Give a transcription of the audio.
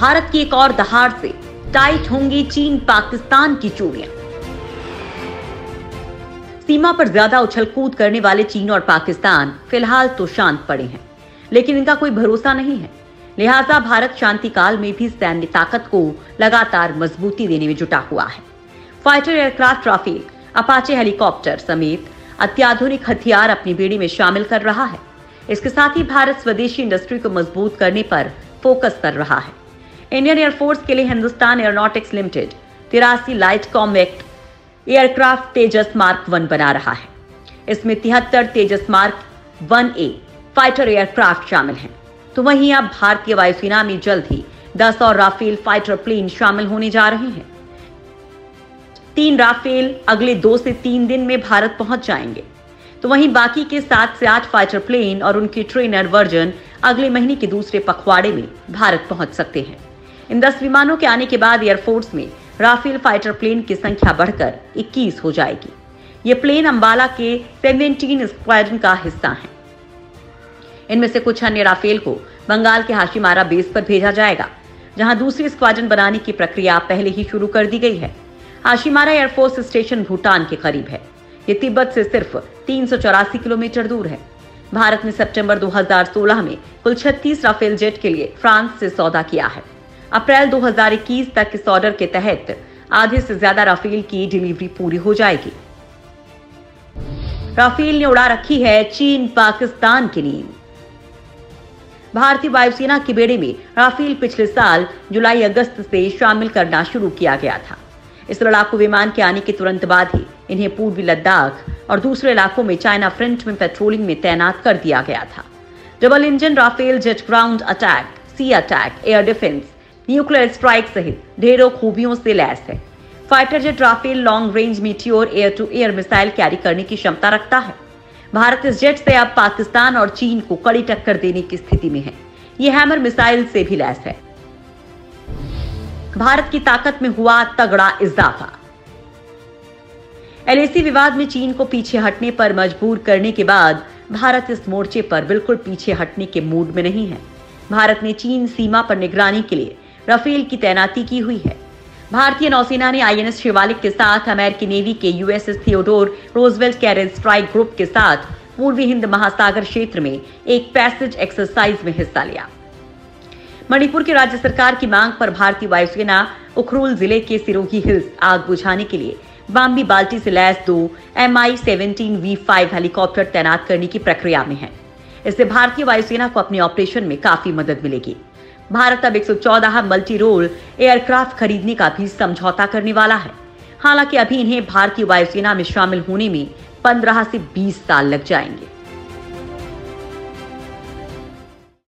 भारत की एक और दहाड़ से टाइट होंगी चीन पाकिस्तान की चूड़ियां। सीमा पर ज्यादा उछलकूद करने वाले चीन और पाकिस्तान फिलहाल तो शांत पड़े हैं, लेकिन इनका कोई भरोसा नहीं है। लिहाजा भारत शांति काल में भी सैन्य ताकत को लगातार मजबूती देने में जुटा हुआ है। Fighter aircraft Rafale, Apache helicopter समेत अत्याधुनिक हथियार अपनी बेड़ी में शामिल कर रहा है। इसके साथ ही भारत स्वदेशी इंडस्ट्री को मजबूत करने पर फोकस कर रहा है। इंडियन एयरफोर्स के लिए Hindustan aeronautics limited 83 light combat aircraft Tejas mark 1 बना रहा है। इसमें 73 तेजस मार्क 1A फाइटर एयरक्राफ्ट शामिल हैं। तो वहीं अब भारतीय वायुसेना में जल्द ही 10 और राफेल फाइटर प्लेन शामिल होने जा रहे हैं। 3 राफेल अगले 2 से 3 दिन में भारत पहुंच जाएंगे। तो वहीं बाकी के 7 से 8 फाइटर प्लेन और उनके ट्रेनर वर्जन अगले महीने के दूसरे पखवाड़े में भारत पहुंच सकते हैं। इन 10 विमानों के आने के बाद एयरफोर्स में राफेल फाइटर प्लेन की संख्या बढ़कर 21 हो जाएगी। ये प्लेन अंबाला के 17 स्क्वाड्रन का हिस्सा हैं। इनमें से कुछ अन्य राफेल को बंगाल के हाशीमारा बेस पर भेजा जाएगा, जहां दूसरी स्क्वाड्रन बनाने की प्रक्रिया पहले ही शुरू कर दी गई है। हाशीमारा एयरफोर्स स्टेशन भूटान के करीब है। ये तिब्बत से सिर्फ 384 किलोमीटर दूर है। भारत ने सितंबर 2016 में कुल 36 राफेल जेट के लिए फ्रांस से सौदा किया है। अप्रैल 2021 तक इस ऑर्डर के तहत आधे से ज्यादा राफेल की डिलीवरी पूरी हो जाएगी। राफेल ने उड़ा रखी है चीन पाकिस्तान की नींद। भारतीय वायुसेना के बेड़े में राफेल पिछले साल जुलाई अगस्त से शामिल करना शुरू किया गया था। इस लड़ाकू विमान के आने के तुरंत बाद ही इन्हें पूर्वी लद्दाख और दूसरे इलाकों में चाइना फ्रंट में पेट्रोलिंग में तैनात कर दिया गया था। Double engine Rafale jet ground attack, sea attack, air defence, nuclear strike सहित ढेरों खूबियों से लैस है। Fighter jet Rafale long range Meteor air to air missile carry करने की क्षमता रखता है। भारत इस जेट से अब पाकिस्तान और चीन को कड़ी टक्कर देने की स्थिति में है। यह हैमर मिसाइल से भी लैस है। भारत की ताकत में हुआ तगड़ा इजाफा। एलएसी विवाद में चीन को पीछे हटने पर मजबूर करने के बाद भारत इस मोर्चे पर बिल्कुल पीछे हटने के मूड में नहीं है। भारत ने चीन सीमा पर निगरानी के लिए राफेल की तैनाती की हुई है। भारतीय नौसेना ने आईएनएस शिवालिक के साथ अमेरिकी नेवी के USS Theodore Roosevelt carrier strike group के साथ पूर्वी हिंद महासागर क्षेत्र में एक पैसेज एक्सरसाइज में हिस्सा लिया। मणिपुर की राज्य सरकार की मांग पर भारतीय वायुसेना उखरुल जिले के सिरोही हिल्स आग बुझाने के लिए बाम्बी बाल्टी से लैस 2 Mi-17V5 हेलीकॉप्टर तैनात करने की प्रक्रिया में है। इससे भारतीय वायुसेना को अपने ऑपरेशन में काफी मदद मिलेगी। भारत अब 114 मल्टी रोल एयरक्राफ्ट खरीदने का भी समझौता करने वाला है। हालांकि अभी इन्हें भारतीय वायुसेना में शामिल होने में 15 से 20 साल लग जाएंगे।